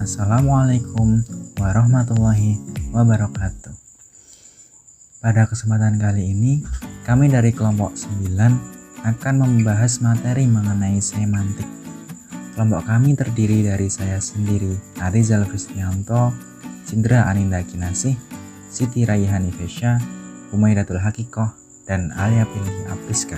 Assalamualaikum warahmatullahi wabarakatuh. Pada kesempatan kali ini, kami dari kelompok 9 akan membahas materi mengenai semantik. Kelompok kami terdiri dari saya sendiri, Arizal Krisdianto, Cindra Aninda Kinasih, Siti Raihani Fesya, Umaidatul Hakikoh, dan Alia Pilih Apriska.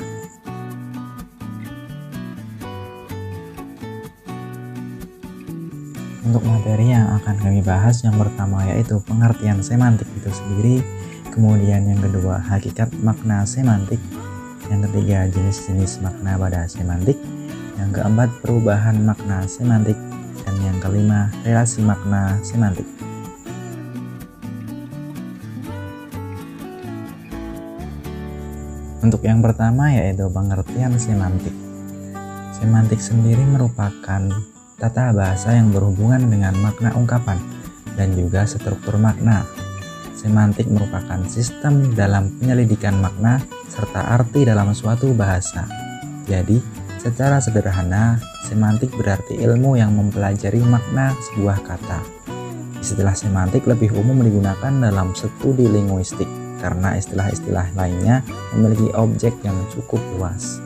Untuk materi yang akan kami bahas, yang pertama yaitu pengertian semantik itu sendiri, kemudian yang kedua hakikat makna semantik, yang ketiga jenis-jenis makna pada semantik, yang keempat perubahan makna semantik, dan yang kelima relasi makna semantik. Untuk yang pertama yaitu pengertian semantik. Semantik sendiri merupakan tata bahasa yang berhubungan dengan makna ungkapan dan juga struktur makna. Semantik merupakan sistem dalam penyelidikan makna serta arti dalam suatu bahasa. Jadi, secara sederhana, semantik berarti ilmu yang mempelajari makna sebuah kata. Istilah semantik lebih umum digunakan dalam studi linguistik karena istilah-istilah lainnya memiliki objek yang cukup luas.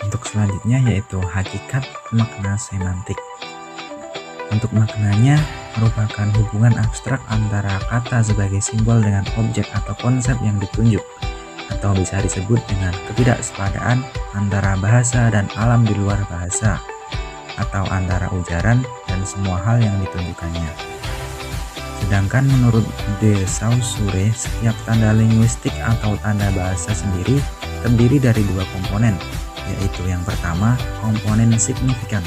Untuk selanjutnya yaitu hakikat makna semantik. Untuk maknanya merupakan hubungan abstrak antara kata sebagai simbol dengan objek atau konsep yang ditunjuk, atau bisa disebut dengan ketidaksepadaan antara bahasa dan alam di luar bahasa, atau antara ujaran dan semua hal yang ditunjukkannya. Sedangkan menurut De Saussure, setiap tanda linguistik atau tanda bahasa sendiri terdiri dari dua komponen, yaitu yang pertama komponen signifikan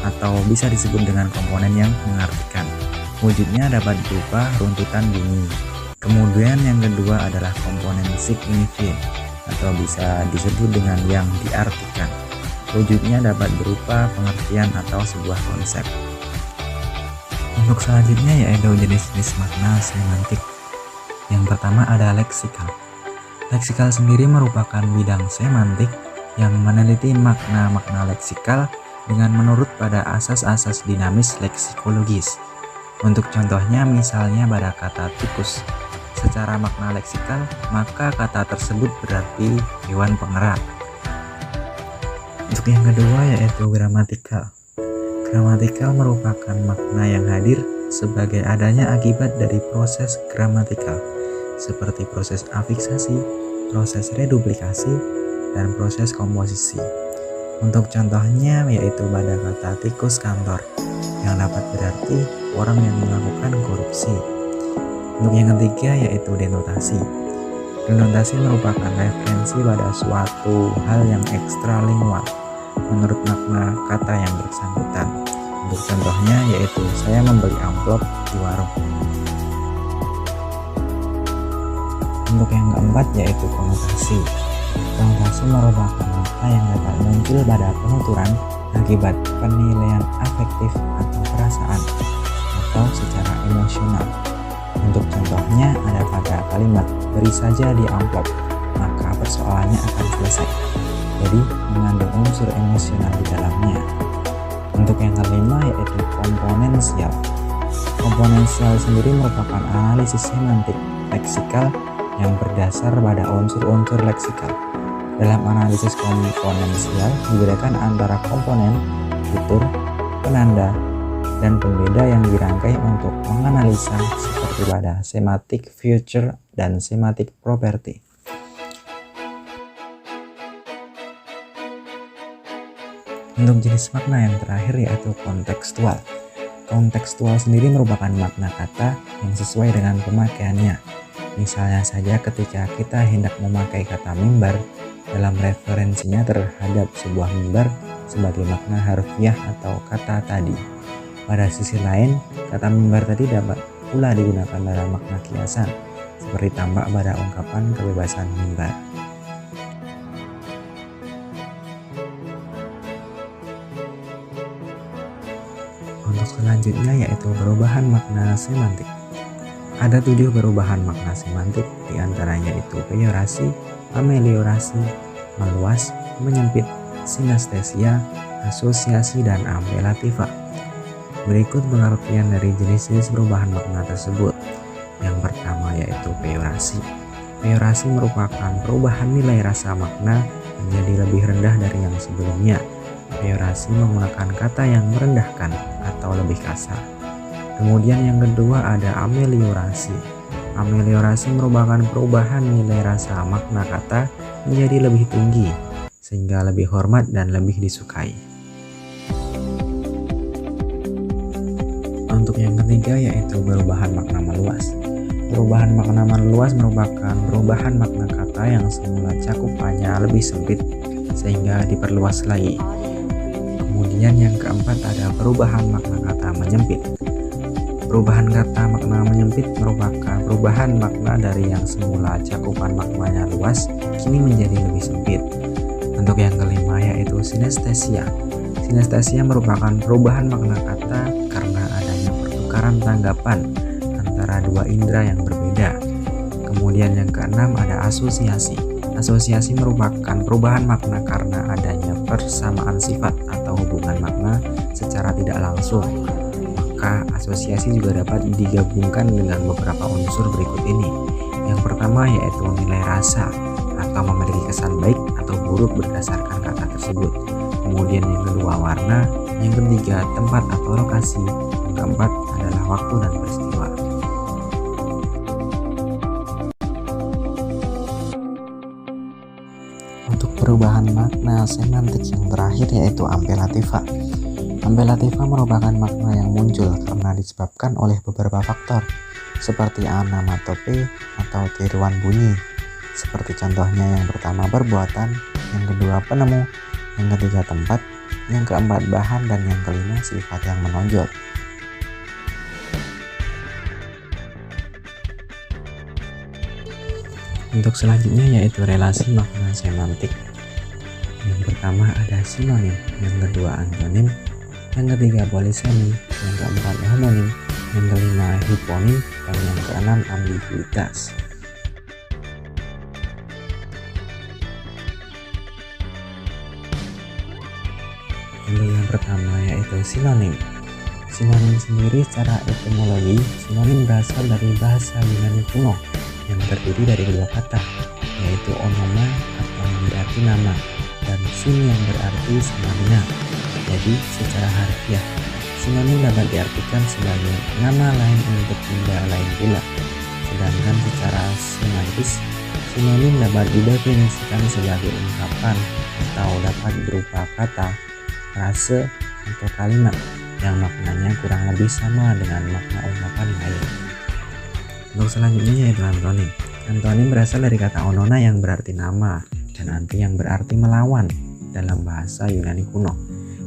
atau bisa disebut dengan komponen yang mengartikan. Wujudnya dapat berupa runtutan bunyi. Kemudian yang kedua adalah komponen signifie atau bisa disebut dengan yang diartikan. Wujudnya dapat berupa pengertian atau sebuah konsep. Untuk selanjutnya yaitu jenis-jenis makna semantik. Yang pertama ada leksikal. Leksikal sendiri merupakan bidang semantik yang meneliti makna-makna leksikal dengan menurut pada asas-asas dinamis leksikologis. Untuk contohnya misalnya pada kata tikus. Secara makna leksikal, maka kata tersebut berarti hewan pengerat. Untuk yang kedua yaitu gramatikal. Gramatikal merupakan makna yang hadir sebagai adanya akibat dari proses gramatikal, seperti proses afiksasi, proses reduplikasi, dan proses komposisi. Untuk contohnya yaitu pada kata tikus kantor, yang dapat berarti orang yang melakukan korupsi. Untuk yang ketiga yaitu denotasi. Denotasi merupakan referensi pada suatu hal yang ekstralingual menurut makna kata yang bersangkutan. Untuk contohnya yaitu saya membeli amplop di warung. Untuk yang keempat yaitu konotasi. Konotasi merupakan makna yang dapat muncul pada penuturan akibat penilaian afektif atau perasaan atau secara emosional. Untuk contohnya ada pada kalimat beri saja di amplop, maka persoalannya akan selesai. Jadi mengandung unsur emosional di dalamnya. Untuk yang kelima yaitu komponensial. Komponensial sendiri merupakan analisis semantik leksikal yang berdasar pada unsur-unsur leksikal. Dalam analisis komponensial dibedakan antara komponen, fitur, penanda, dan pembeda yang dirangkai untuk menganalisa seperti pada semantik feature dan semantik property. Untuk jenis makna yang terakhir yaitu kontekstual. Kontekstual sendiri merupakan makna kata yang sesuai dengan pemakaiannya. Misalnya saja ketika kita hendak memakai kata mimbar dalam referensinya terhadap sebuah mimbar sebagai makna harfiah atau kata tadi. Pada sisi lain, kata mimbar tadi dapat pula digunakan dalam makna kiasan, seperti tampak pada ungkapan kebebasan mimbar. Untuk selanjutnya yaitu perubahan makna semantik. Ada 7 perubahan makna semantik, diantaranya itu peyorasi, ameliorasi, meluas, menyempit, sinestesia, asosiasi, dan apelativa. Berikut pengertian dari jenis-jenis perubahan makna tersebut. Yang pertama yaitu peyorasi. Peyorasi merupakan perubahan nilai rasa makna menjadi lebih rendah dari yang sebelumnya. Peyorasi menggunakan kata yang merendahkan atau lebih kasar. Kemudian yang kedua ada ameliorasi. Ameliorasi merupakan perubahan nilai rasa makna kata menjadi lebih tinggi, sehingga lebih hormat dan lebih disukai. Untuk yang ketiga yaitu perubahan makna meluas. Perubahan makna meluas merupakan perubahan makna kata yang semula cakupannya lebih sempit sehingga diperluas lagi. Kemudian yang keempat ada perubahan makna kata menyempit. Perubahan kata makna menyempit merupakan perubahan makna dari yang semula cakupan maknanya luas kini menjadi lebih sempit. Untuk yang kelima yaitu sinestesia. Sinestesia merupakan perubahan makna kata karena adanya pertukaran tanggapan antara dua indera yang berbeda. Kemudian yang keenam ada asosiasi. Asosiasi merupakan perubahan makna karena adanya persamaan sifat atau hubungan makna secara tidak langsung. Maka asosiasi juga dapat digabungkan dengan beberapa unsur berikut ini. Yang pertama yaitu nilai rasa atau memiliki kesan baik atau buruk berdasarkan kata tersebut. Kemudian yang kedua warna, yang ketiga tempat atau lokasi, yang keempat adalah waktu dan peristiwa. Untuk perubahan makna semantik yang terakhir yaitu apelativa. Apelativa merupakan makna yang muncul karena disebabkan oleh beberapa faktor seperti onomatope atau tiruan bunyi. Seperti contohnya yang pertama perbuatan, yang kedua penemu, yang ketiga tempat, yang keempat bahan, dan yang kelima sifat yang menonjol. Untuk selanjutnya yaitu relasi makna semantik. Yang pertama ada sinonim, yang kedua antonim, yang ketiga polisemi, yang keempat homonim, yang kelima hiponim, dan yang keenam ambiguitas. Untuk yang pertama yaitu sinonim. Sinonim sendiri secara etimologi, sinonim berasal dari bahasa Yunani kuno yang terdiri dari dua kata, yaitu onoma atau yang berarti nama, dan sim yang berarti sama dengan. Jadi secara harfiah, sinonim dapat diartikan sebagai nama lain untuk benda lain pula. Sedangkan secara semantis, sinonim dapat didefinisikan sebagai ungkapan atau dapat berupa kata, frase, atau kalimat yang maknanya kurang lebih sama dengan makna ungkapan lain. Untuk selanjutnya yaitu antonim. Antonim berasal dari kata onona yang berarti nama dan anti yang berarti melawan dalam bahasa Yunani kuno.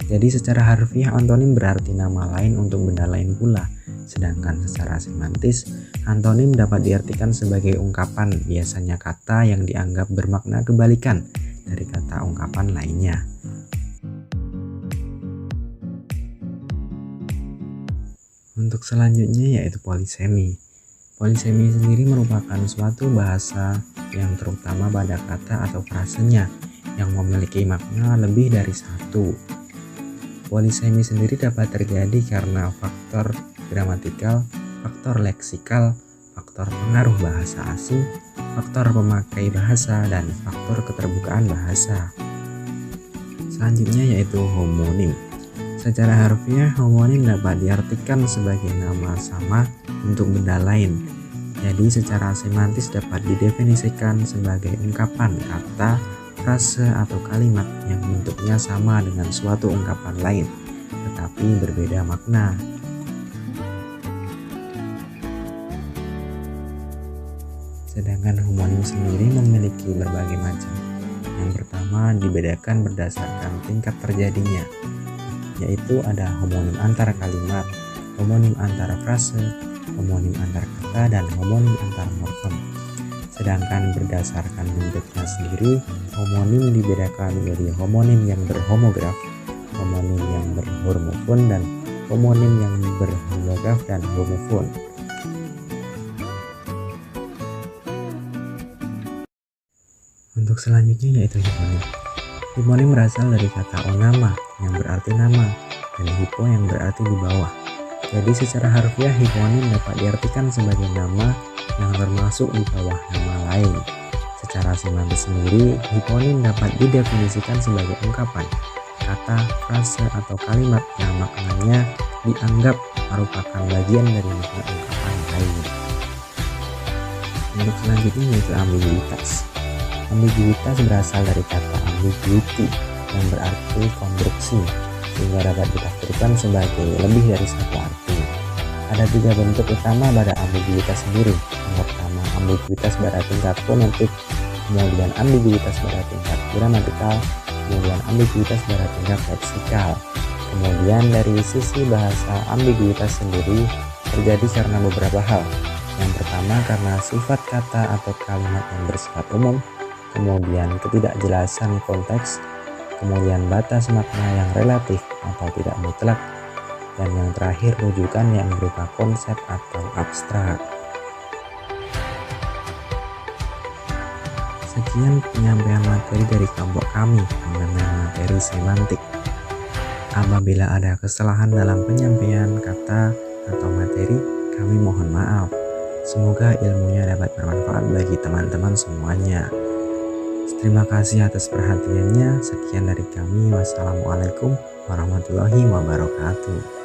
Jadi secara harfiah antonim berarti nama lain untuk benda lain pula. Sedangkan secara semantis, antonim dapat diartikan sebagai ungkapan, biasanya kata yang dianggap bermakna kebalikan dari kata ungkapan lainnya. Untuk selanjutnya yaitu polisemi. Polisemi sendiri merupakan suatu bahasa yang terutama pada kata atau frasenya yang memiliki makna lebih dari satu. Polisemi sendiri dapat terjadi karena faktor gramatikal, faktor leksikal, faktor pengaruh bahasa asing, faktor pemakai bahasa, dan faktor keterbukaan bahasa. Selanjutnya yaitu homonim. Secara harfiah, homonim dapat diartikan sebagai nama sama untuk benda lain. Jadi secara semantis dapat didefinisikan sebagai ungkapan, kata, frase, atau kalimat yang bentuknya sama dengan suatu ungkapan lain, tetapi berbeda makna. Sedangkan homonim sendiri memiliki berbagai macam. Yang pertama dibedakan berdasarkan tingkat terjadinya, yaitu ada homonim antar kalimat, homonim antar frase, homonim antar kata, dan homonim antar morfem. Sedangkan berdasarkan bentuknya sendiri, homonim dibedakan menjadi homonim yang berhomograf, homonim yang berhomofon, dan homonim yang berholograf dan homofon. Untuk selanjutnya yaitu hiponim. Hiponim berasal dari kata onama yang berarti nama dan hipo yang berarti di bawah. Jadi secara harfiah hiponim dapat diartikan sebagai nama yang termasuk di bawah nama lain. Secara semantik sendiri, hiponim dapat didefinisikan sebagai ungkapan, kata, frase, atau kalimat yang maknanya dianggap merupakan bagian dari makna ungkapan lain. Untuk selanjutnya yaitu ambiguitas. Ambiguitas berasal dari kata ambiguity yang berarti konstruksi, sehingga dapat ditafsirkan sebagai lebih dari satu arti. Ada 3 bentuk utama pada ambiguitas sendiri. Yang pertama, ambiguitas pada tingkat fonetik, kemudian ambiguitas pada tingkat gramatikal, kemudian ambiguitas pada tingkat leksikal. Kemudian dari sisi bahasa, ambiguitas sendiri terjadi karena beberapa hal. Yang pertama, karena sifat kata atau kalimat yang bersifat umum, kemudian ketidakjelasan konteks, kemudian batas makna yang relatif atau tidak mutlak, dan yang terakhir rujukan yang berupa konsep atau abstrak. Sekian penyampaian materi dari kelompok kami mengenai materi semantik. Apabila ada kesalahan dalam penyampaian kata atau materi, kami mohon maaf. Semoga ilmunya dapat bermanfaat bagi teman-teman semuanya. Terima kasih atas perhatiannya. Sekian dari kami. Wassalamualaikum warahmatullahi wabarakatuh.